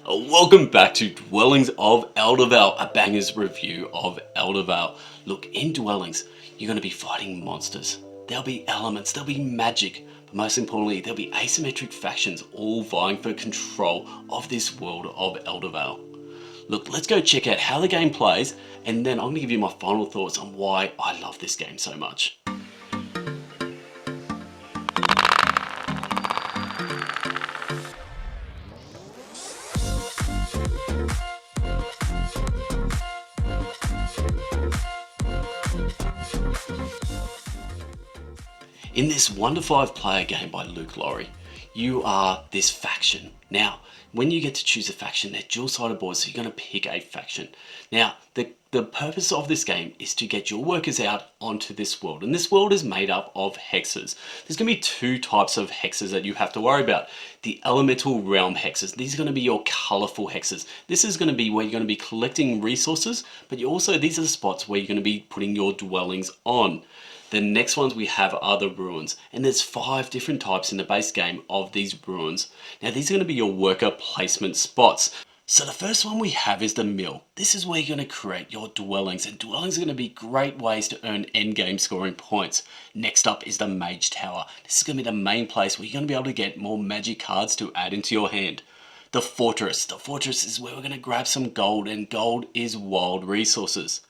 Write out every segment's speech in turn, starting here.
Welcome back to Dwellings of Eldervale, a bangers review of Eldervale. Look, in Dwellings, you're going to be fighting monsters. There'll be elements, there'll be magic, but most importantly, there'll be asymmetric factions all vying for control of this world of Eldervale. Look, let's go check out how the game plays, and then I'm going to give you my final thoughts on why I love this game so much. In this Wonder 5 player game by Luke Laurie, you are this faction. Now, when you get to choose a faction, they're dual-sided boards, so you're going to pick a faction. Now, the purpose of this game is to get your workers out onto this world, and this world is made up of hexes. There's going to be two types of hexes that you have to worry about. The elemental realm hexes. These are going to be your colorful hexes. This is going to be where you're going to be collecting resources, but these are the spots where you're going to be putting your dwellings on. The next ones we have are the ruins, and there's 5 different types in the base game of these ruins. Now these are going to be your worker placement spots. So the first one we have is the mill. This is where you're going to create your dwellings, and dwellings are going to be great ways to earn endgame scoring points. Next up is the mage tower. This is going to be the main place where you're going to be able to get more magic cards to add into your hand. The fortress. The fortress is where we're going to grab some gold, and gold is wild resources.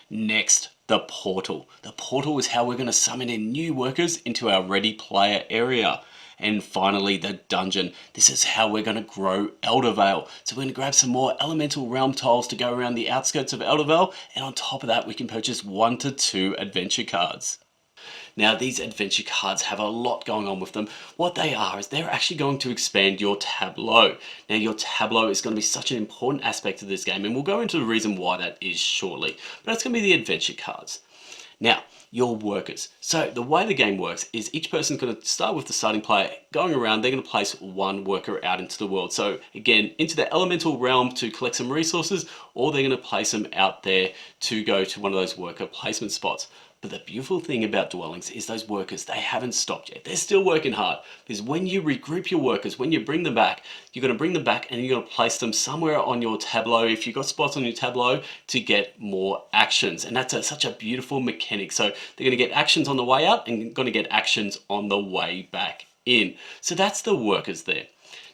Next, the portal. The portal is how we're going to summon in new workers into our ready player area. And finally, the dungeon. This is how we're going to grow Eldervale. So we're going to grab some more elemental realm tiles to go around the outskirts of Eldervale, and on top of that we can purchase 1 to 2 adventure cards. Now these adventure cards have a lot going on with them. What they are is they're actually going to expand your tableau. Now your tableau is going to be such an important aspect of this game, and we'll go into the reason why that is shortly. But it's going to be the adventure cards. Now, your workers. So the way the game works is each person's going to start with the starting player going around. They're going to place 1 worker out into the world. So again, into the elemental realm to collect some resources, or they're going to place them out there to go to one of those worker placement spots. But the beautiful thing about dwellings is those workers, they haven't stopped yet. They're still working hard, because when you regroup your workers, when you bring them back, you're going to bring them back and you're going to place them somewhere on your tableau, if you've got spots on your tableau, to get more actions. And that's such a beautiful mechanic. So they're going to get actions on the way out and going to get actions on the way back in. So that's the workers there.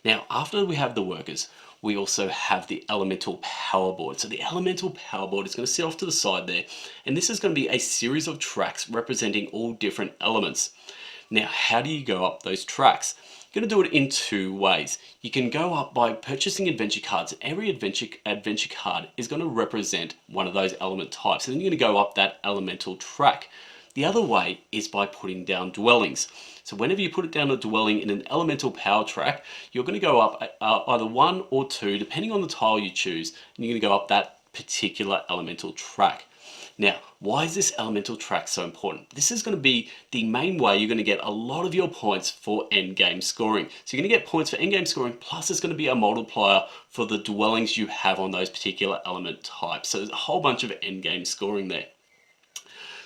Now, after we have the workers, we also have the elemental power board. So the elemental power board is going to sit off to the side there, and this is going to be a series of tracks representing all different elements. Now, how do you go up those tracks? You're going to do it in 2 ways. You can go up by purchasing adventure cards, and every adventure card is going to represent one of those element types, and then you're going to go up that elemental track. The other way is by putting down dwellings. So whenever you put it down a dwelling in an elemental power track, you're going to go up either 1 or 2, depending on the tile you choose, and you're going to go up that particular elemental track. Now, why is this elemental track so important? This is going to be the main way you're going to get a lot of your points for endgame scoring. So you're going to get points for endgame scoring, plus it's going to be a multiplier for the dwellings you have on those particular element types. So there's a whole bunch of endgame scoring there.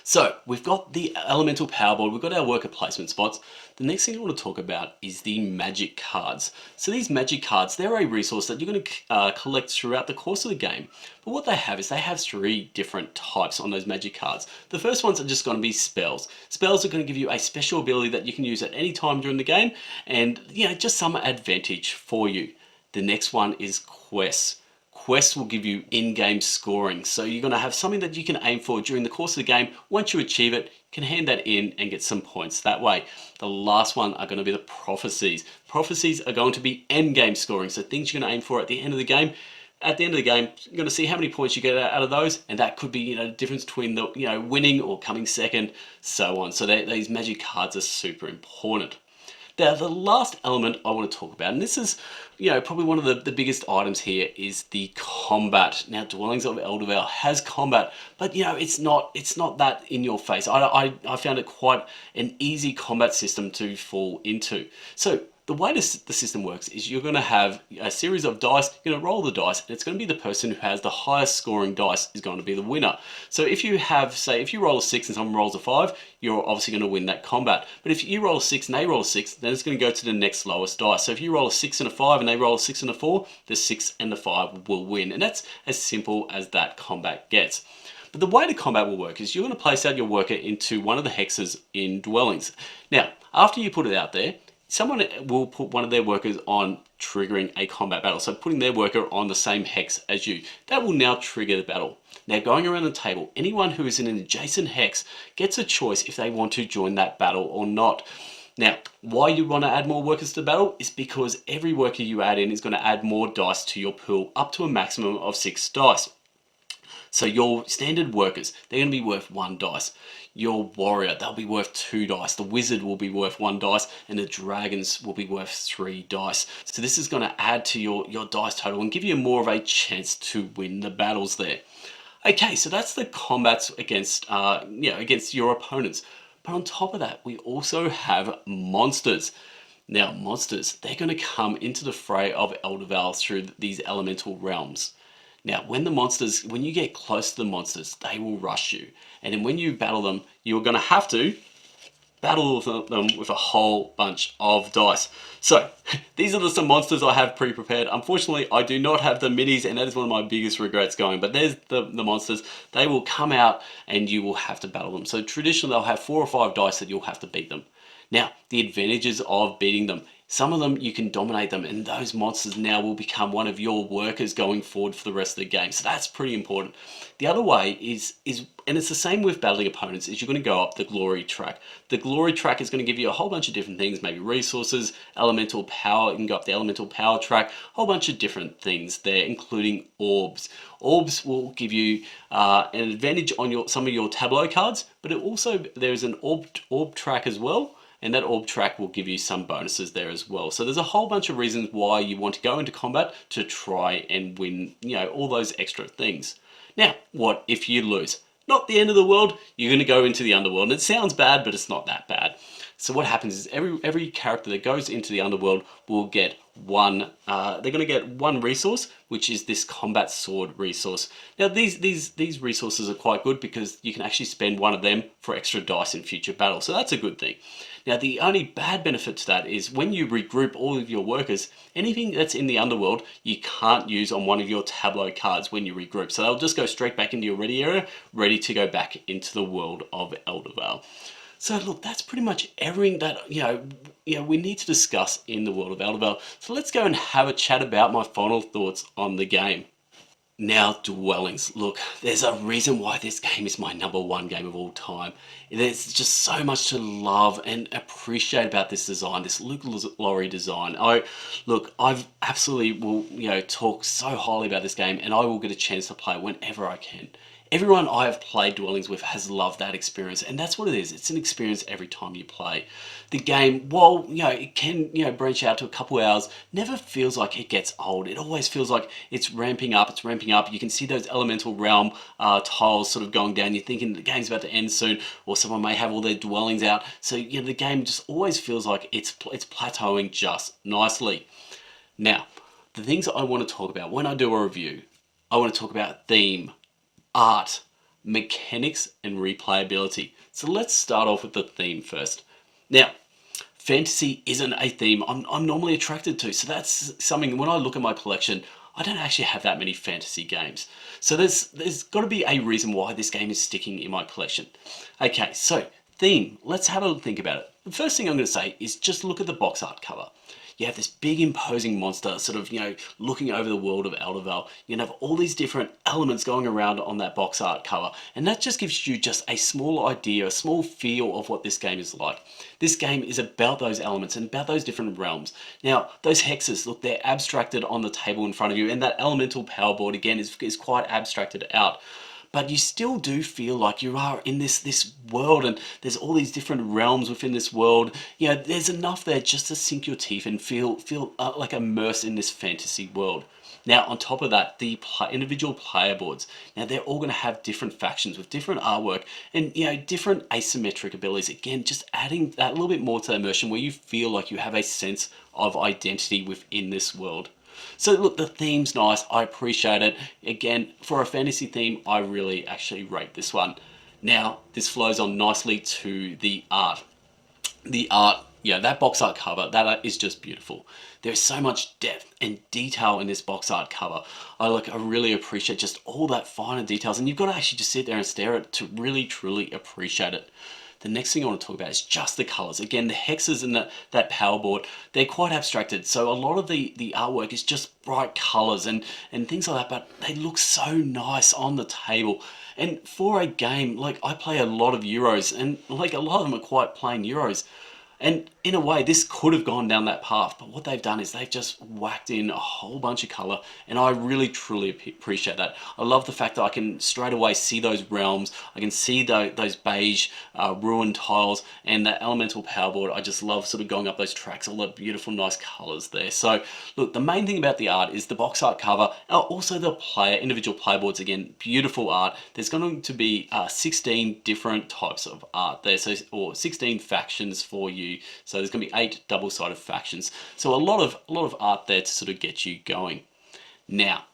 So we've got the elemental power board, we've got our worker placement spots. The next thing I want to talk about is the magic cards. So these magic cards, they're a resource that you're going to collect throughout the course of the game. But what they have is they have 3 different types on those magic cards. The first ones are just going to be spells. Spells are going to give you a special ability that you can use at any time during the game, and just some advantage for you. The next one is quests. Quests will give you in-game scoring. So you're going to have something that you can aim for during the course of the game. Once you achieve it, you can hand that in and get some points that way. The last one are going to be the prophecies. Prophecies are going to be end-game scoring. So things you're going to aim for at the end of the game. At the end of the game, you're going to see how many points you get out of those, and that could be the difference between the winning or coming second, so on. So these magic cards are super important. Now, the last element I want to talk about, and this is, probably one of the biggest items here, is the combat. Now, Dwellings of Eldervale has combat, but it's not that in your face. I found it quite an easy combat system to fall into. So the way the system works is you're going to have a series of dice, you're going to roll the dice, and it's going to be the person who has the highest scoring dice is going to be the winner. So if you have, say, if you roll a 6 and someone rolls a 5, you're obviously going to win that combat. But if you roll a 6 and they roll a 6, then it's going to go to the next lowest dice. So if you roll a 6 and a 5 and they roll a 6 and a 4, the 6 and the 5 will win. And that's as simple as that combat gets. But the way the combat will work is you're going to place out your worker into one of the hexes in dwellings. Now, after you put it out there, someone will put one of their workers on triggering a combat battle. So putting their worker on the same hex as you. That will now trigger the battle. Now going around the table, anyone who is in an adjacent hex gets a choice if they want to join that battle or not. Now, why you want to add more workers to the battle is because every worker you add in is going to add more dice to your pool, up to a maximum of 6 dice. So your standard workers, they're going to be worth 1 dice. Your warrior, they'll be worth 2 dice. The wizard will be worth 1 dice, and the dragons will be worth 3 dice. So this is going to add to your dice total and give you more of a chance to win the battles there. Okay, so that's the combats against against your opponents. But on top of that, we also have monsters. Now, monsters, they're going to come into the fray of Eldervale through these elemental realms. Now, when you get close to the monsters, they will rush you. And then when you battle them, you're going to have to battle them with a whole bunch of dice. So, these are some monsters I have pre-prepared. Unfortunately, I do not have the minis, and that is one of my biggest regrets going. But there's the monsters. They will come out, and you will have to battle them. So, traditionally, they'll have 4 or 5 dice that you'll have to beat them. Now, the advantages of beating them. Some of them, you can dominate them, and those monsters now will become one of your workers going forward for the rest of the game. So that's pretty important. The other way is, and it's the same with battling opponents, is you're going to go up the glory track. The glory track is going to give you a whole bunch of different things, maybe resources, elemental power. You can go up the elemental power track, a whole bunch of different things there, including orbs. Orbs will give you an advantage on some of your tableau cards, but there's an orb track as well. And that orb track will give you some bonuses there as well. So there's a whole bunch of reasons why you want to go into combat to try and win, all those extra things. Now, what if you lose? Not the end of the world. You're going to go into the underworld. And it sounds bad, but it's not that bad. So what happens is every character that goes into the underworld will get they're going to get one resource, which is this combat sword resource. Now these resources are quite good because you can actually spend one of them for extra dice in future battles. So that's a good thing. Now the only bad benefit to that is when you regroup all of your workers, anything that's in the underworld you can't use on one of your tableau cards when you regroup. So they'll just go straight back into your ready area, ready to go back into the world of Eldervale. So look, that's pretty much everything that we need to discuss in the world of Eldervale. So let's go and have a chat about my final thoughts on the game. Now, dwellings. Look, there's a reason why this game is my #1 game of all time. There's just so much to love and appreciate about this design, this Luke Laurie design. I've absolutely will talk so highly about this game, and I will get a chance to play whenever I can. Everyone I have played Dwellings with has loved that experience, and that's what it is. It's an experience every time you play. The game, while it can branch out to a couple hours, never feels like it gets old. It always feels like it's ramping up. It's ramping up. You can see those elemental realm tiles sort of going down. You're thinking the game's about to end soon, or someone may have all their dwellings out. So the game just always feels like it's plateauing just nicely. Now, the things I want to talk about when I do a review, I want to talk about theme, art, mechanics, and replayability. So let's start off with the theme first. Now, fantasy isn't a theme I'm normally attracted to, so that's something when I look at my collection, I don't actually have that many fantasy games. So there's got to be a reason why this game is sticking in my collection. Okay, so theme, let's have a think about it. The first thing I'm going to say is just look at the box art cover. You have this big imposing monster sort of, looking over the world of Eldervale. You have all these different elements going around on that box art cover. And that just gives you just a small idea, a small feel of what this game is like. This game is about those elements and about those different realms. Now, those hexes, look, they're abstracted on the table in front of you. And that elemental power board, again, is quite abstracted out. But you still do feel like you are in this world, and there's all these different realms within this world. There's enough there just to sink your teeth and feel like immersed in this fantasy world. Now, on top of that, the individual player boards. Now, they're all going to have different factions with different artwork and different asymmetric abilities. Again, just adding that little bit more to immersion where you feel like you have a sense of identity within this world. So look, the theme's nice, I appreciate it. Again, for a fantasy theme, I really actually rate this one. Now, this flows on nicely to the art. The art, yeah, that box art cover, that is just beautiful. There's so much depth and detail in this box art cover. I really appreciate just all that finer details, and you've got to actually just sit there and stare at it to really truly appreciate it. The next thing I want to talk about is just the colors. Again, the hexes and that power board, they're quite abstracted. So a lot of the artwork is just bright colors and things like that, but they look so nice on the table. And for a game, like I play a lot of Euros, and like a lot of them are quite plain Euros. And in a way, this could have gone down that path, but what they've done is they've just whacked in a whole bunch of color, and I really truly appreciate that. I love the fact that I can straight away see those realms, I can see those beige ruined tiles, and that elemental power board. I just love sort of going up those tracks, all the beautiful, nice colors there. So, look, the main thing about the art is the box art cover, also the individual player boards. Again, beautiful art. There's going to be 16 different types of art there, or 16 factions for you. So there's going to be 8 double-sided factions. So a lot of art there to sort of get you going. Now,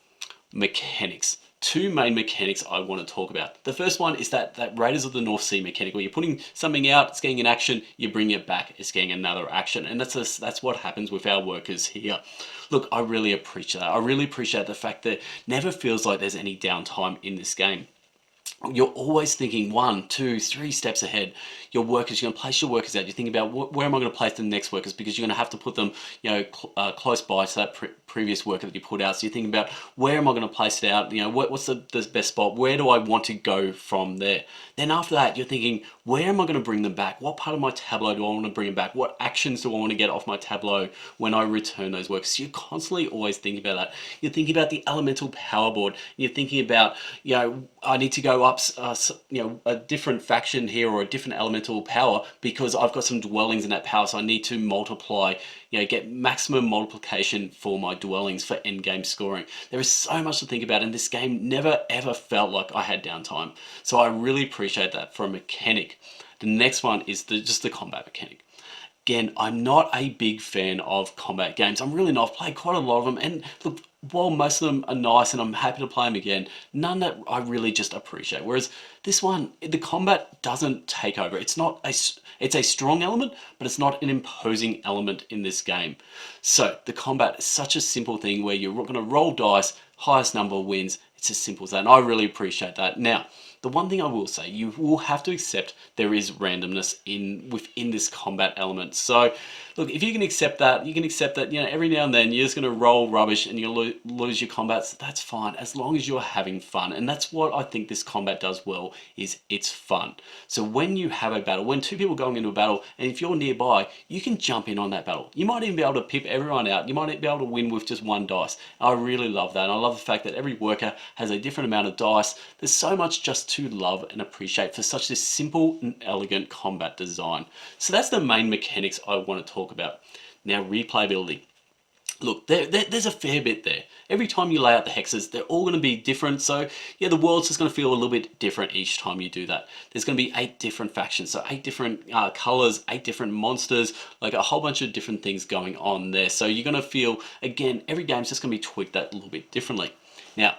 mechanics. 2 main mechanics I want to talk about. The first one is that Raiders of the North Sea mechanic, where you're putting something out, it's getting an action, you bring it back, it's getting another action, and that's what happens with our workers here. Look, I really appreciate that. I really appreciate the fact that it never feels like there's any downtime in this game. You're always thinking 1, 2, 3 steps ahead. Your workers, you're going to place your workers out. You're thinking about where am I going to place the next workers, because you're going to have to put them, close by to that previous worker that you put out. So you're thinking about where am I going to place it out? What's the best spot? Where do I want to go from there? Then after that, you're thinking, where am I going to bring them back? What part of my tableau do I want to bring them back? What actions do I want to get off my tableau when I return those workers? So you're constantly always thinking about that. You're thinking about the elemental power board. You're thinking about, I need to go up, a different faction here, or a different elemental power, because I've got some dwellings in that power, so I need to multiply, get maximum multiplication for my dwellings for end game scoring. There is so much to think about, and this game never ever felt like I had downtime. So I really appreciate that for a mechanic. The next one is just the combat mechanic. Again, I'm not a big fan of combat games. I'm really not. I've played quite a lot of them, and look, while most of them are nice and I'm happy to play them again, none that I really just appreciate. Whereas this one, the combat doesn't take over. It's a strong element, but it's not an imposing element in this game. So the combat is such a simple thing where you're going to roll dice, highest number wins. It's as simple as that, and I really appreciate that. Now, the one thing I will say, you will have to accept there is randomness within this combat element. So, look, if you can accept that, every now and then you're just going to roll rubbish and you're going to lose your combats. That's fine, as long as you're having fun. And that's what I think this combat does well, is it's fun. So when you have a battle, when 2 people are going into a battle, and if you're nearby, you can jump in on that battle. You might even be able to pip everyone out. You might be able to win with just 1 dice. I really love that. And I love the fact that every worker has a different amount of dice. There's so much just to love and appreciate for such this simple and elegant combat design. So that's the main mechanics I want to talk about. Now, replayability. Look, there's a fair bit there. Every time you lay out the hexes, they're all going to be different. So, yeah, the world's just going to feel a little bit different each time you do that. There's going to be 8 different factions, so 8 different colors, 8 different monsters, like a whole bunch of different things going on there. So you're going to feel, again, every game's just going to be tweaked that a little bit differently. Now,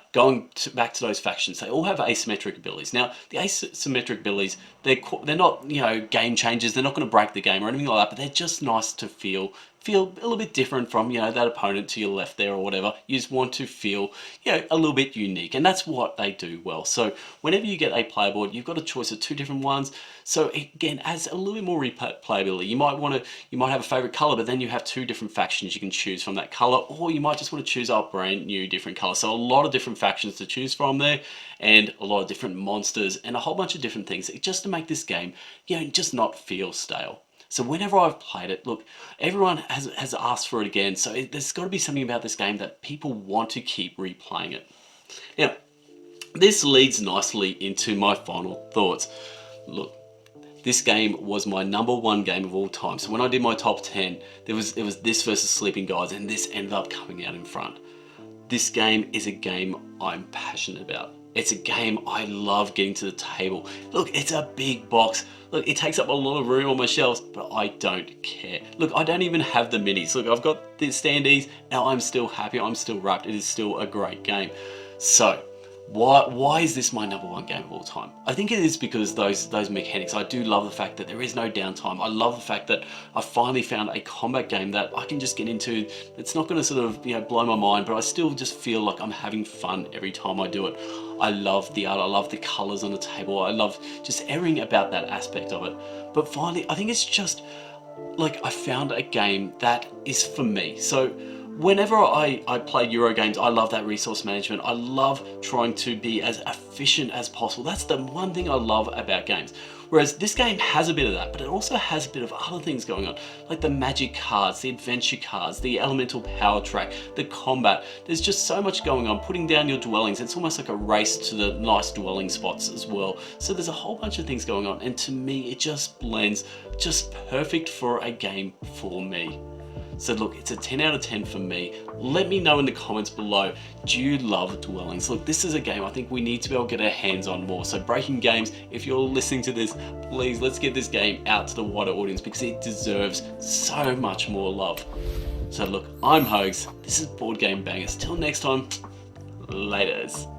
back to those factions, they all have asymmetric abilities. Now, the asymmetric abilities, they're not, game changers. They're not going to break the game or anything like that, but they're just nice to feel a little bit different from, that opponent to your left there or whatever. You just want to feel, a little bit unique, and that's what they do well. So whenever you get a player board, you've got a choice of 2 different ones. So again, adds a little bit more replayability. You might have a favorite color, but then you have 2 different factions you can choose from that color, or you might just want to choose a brand new different color. So a lot of different factions to choose from there, and a lot of different monsters, and a whole bunch of different things, just to make this game, just not feel stale. So whenever I've played it, look, everyone has asked for it again. So there's got to be something about this game that people want to keep replaying it. Now, this leads nicely into my final thoughts. Look, this game was my #1 game of all time. So when I did my top 10, it was this versus Sleeping Gods, and this ended up coming out in front. This game is a game I'm passionate about. It's a game I love getting to the table. Look, it's a big box. Look, it takes up a lot of room on my shelves, but I don't care. Look, I don't even have the minis. Look, I've got the standees, and I'm still happy. I'm still wrapped. It is still a great game. So, Why is this my #1 game of all time? I think it is because those mechanics. I do love the fact that there is no downtime. I love the fact that I finally found a combat game that I can just get into. It's not going to sort of, you know, blow my mind, but I still just feel like I'm having fun every time I do it. I love the art, I love the colors on the table, I love just everything about that aspect of it. But finally, I think it's just like I found a game that is for me. So whenever I play Euro games, I love that resource management. I love trying to be as efficient as possible. That's the one thing I love about games. Whereas this game has a bit of that, but it also has a bit of other things going on, like the magic cards, the adventure cards, the elemental power track, the combat. There's just so much going on. Putting down your dwellings, it's almost like a race to the nice dwelling spots as well. So there's a whole bunch of things going on, and to me, it just blends just perfect for a game for me. So look, it's a 10 out of 10 for me. Let me know in the comments below, do you love dwellings? Look, this is a game I think we need to be able to get our hands on more. So Breaking Games, if you're listening to this, please let's get this game out to the wider audience because it deserves so much more love. So look, I'm Hogs, this is Board Game Bangers. Till next time, laters.